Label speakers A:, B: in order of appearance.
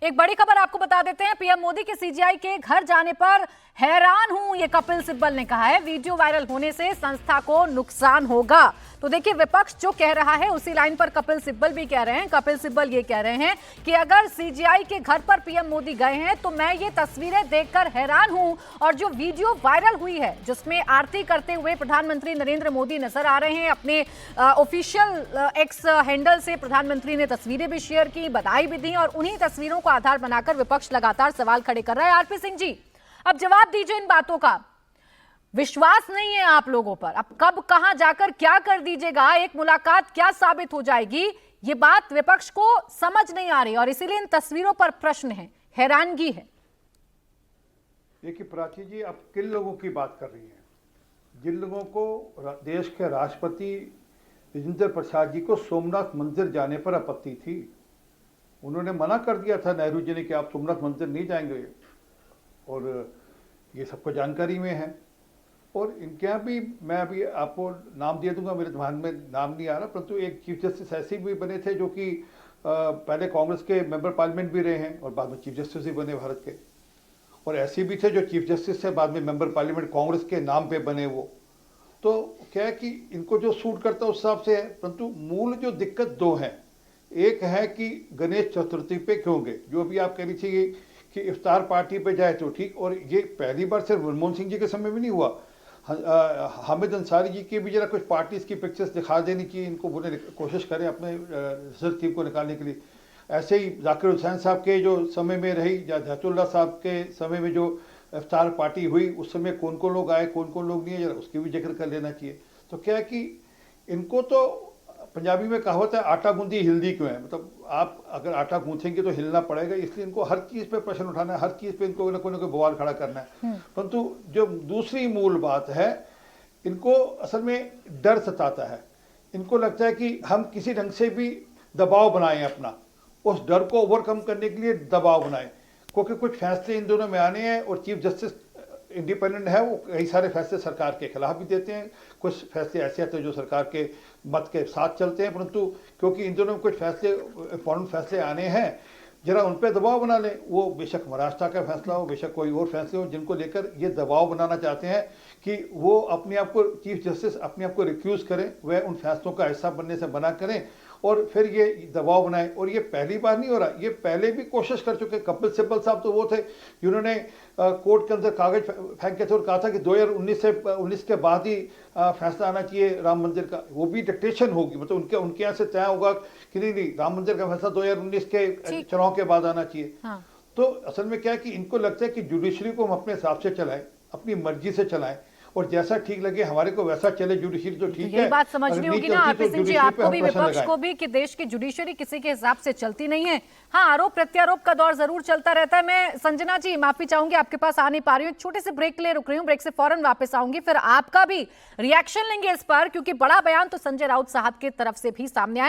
A: एक बड़ी खबर आपको बता देते हैं। पीएम मोदी के सीजीआई के घर जाने पर हैरान हूं, ये कपिल सिब्बल ने कहा है। वीडियो वायरल होने से संस्था को नुकसान होगा। तो देखिए, विपक्ष जो कह रहा है उसी लाइन पर कपिल सिब्बल भी कह रहे हैं। कपिल सिब्बल ये कह रहे हैं कि अगर सीजीआई के घर पर पीएम मोदी गए हैं तो मैं ये तस्वीरें देखकर हैरान हूं। और जो वीडियो वायरल हुई है जिसमें आरती करते हुए प्रधानमंत्री नरेंद्र मोदी नजर आ रहे हैं, अपने ऑफिशियल एक्स हैंडल से प्रधानमंत्री ने तस्वीरें भी शेयर की, बधाई भी दी और उन्हीं तस्वीरों को आधार बनाकर विपक्ष लगातार सवाल खड़े कर रहा है। आरपी सिंह जी, अब जवाब दीजिए इन बातों का। विश्वास नहीं है आप लोगों पर, अब कब कहां जाकर क्या कर दीजिएगा, एक मुलाकात क्या साबित हो जाएगी, ये बात विपक्ष को समझ नहीं आ रही और इसीलिए इन तस्वीरों पर प्रश्न है, हैरानगी है।
B: देखिए प्राची जी, आप किन लोगों की बात कर रही हैं? जिन लोगों को देश के राष्ट्रपति राजेंद्र प्रसाद जी को सोमनाथ मंदिर जाने पर आपत्ति थी, उन्होंने मना कर दिया था नेहरू जी ने कि आप सोमनाथ मंदिर नहीं जाएंगे, और ये सबको जानकारी में है। और इनके यहाँ भी, मैं अभी आपको नाम दे दूंगा, मेरे ध्यान में नाम नहीं आ रहा, परंतु एक चीफ जस्टिस ऐसे भी बने थे जो कि पहले कांग्रेस के मेंबर पार्लियामेंट भी रहे हैं और बाद में चीफ जस्टिस भी बने भारत के, और ऐसे भी थे जो चीफ जस्टिस से बाद में मेंबर पार्लियामेंट कांग्रेस के नाम पे बने वो। तो क्या है कि इनको जो सूट करता है उस हिसाब से है, परंतु मूल जो दिक्कत दो हैं। एक है कि गणेश चतुर्थी पे क्यों गए, जो अभी आप कह रही थी कि इफ्तार पार्टी पे जाए तो ठीक, और ये पहली बार सिर्फ मनमोहन सिंह जी के समय में नहीं हुआ। हामिद अंसारी जी की भी जरा कुछ पार्टीज की पिक्चर्स दिखा देनी चाहिए इनको, बोले कोशिश करें अपने रिसर्च टीम को निकालने के लिए। ऐसे ही जाकिर हुसैन साहब के जो समय में रही, या जहतुल्ला साहब के समय में जो इफ्तार पार्टी हुई, उस समय कौन कौन लोग आए, कौन कौन लोग नहीं है, जरा उसकी भी जिक्र कर लेना चाहिए। तो क्या है कि इनको तो पंजाबी में कहावत है, आटा गूंदी हिलदी क्यों है, मतलब आप अगर आटा गूंथेंगे तो हिलना पड़ेगा, इसलिए इनको हर चीज़ पे प्रश्न उठाना है, हर चीज़ पे इनको ना कोई बवाल खड़ा करना है। परंतु जो दूसरी मूल बात है, इनको असल में डर सताता है। इनको लगता है कि हम किसी ढंग से भी दबाव बनाएं अपना, उस डर को ओवरकम करने के लिए दबाव बनाएं, क्योंकि कुछ फैसले इन दोनों में आने हैं और चीफ जस्टिस इंडिपेंडेंट है, वो कई सारे फैसले सरकार के खिलाफ भी देते हैं, कुछ फैसले ऐसे आते हैं जो सरकार के मत के साथ चलते हैं, परंतु क्योंकि इन दोनों में कुछ फैसले इंपॉर्टेंट फैसले आने हैं, जरा उन पर दबाव बना लें। वो बेशक महाराष्ट्र का फैसला हो, बेशक कोई और फैसले हो, जिनको लेकर ये दबाव बनाना चाहते हैं कि वो अपने आप को, चीफ जस्टिस अपने आप को रिक्यूज करें, वह उन फैसलों का हिस्सा बनने से मना करें और फिर ये दबाव बनाए। और ये पहली बार नहीं हो रहा, ये पहले भी कोशिश कर चुके। कपिल सिब्बल साहब तो वो थे जिन्होंने कोर्ट के अंदर कागज फेंक के थे और कहा था कि 2019 के बाद ही फैसला आना चाहिए राम मंदिर का, वो भी डिक्टेशन होगी, मतलब उनके यहाँ से तय होगा कि नहीं राम मंदिर का फैसला 2019 के चुनाव के बाद आना चाहिए। हाँ। तो असल में क्या है कि इनको लगता है कि जुडिशरी को हम अपने हिसाब से चलाएं, अपनी मर्जी से चलाएं, और जैसा ठीक लगे हमारे को वैसा चले जुडिशरी, तो ठीक है।
A: ये बात समझनी होगी ना आरपी सिंह जी, आपको भी, विपक्ष को भी, कि देश की जुडिशरी किसी के हिसाब से चलती नहीं है। हाँ, आरोप प्रत्यारोप का दौर जरूर चलता रहता है। मैं संजना जी माफी चाहूंगी, आपके पास आ नहीं पा रही हूँ, छोटे से ब्रेक ले रुक रही हूँ, ब्रेक से फौरन वापस आऊंगी, फिर आपका भी रिएक्शन लेंगे इस पर, क्योंकि बड़ा बयान तो संजय राउत साहब की तरफ से भी सामने आया।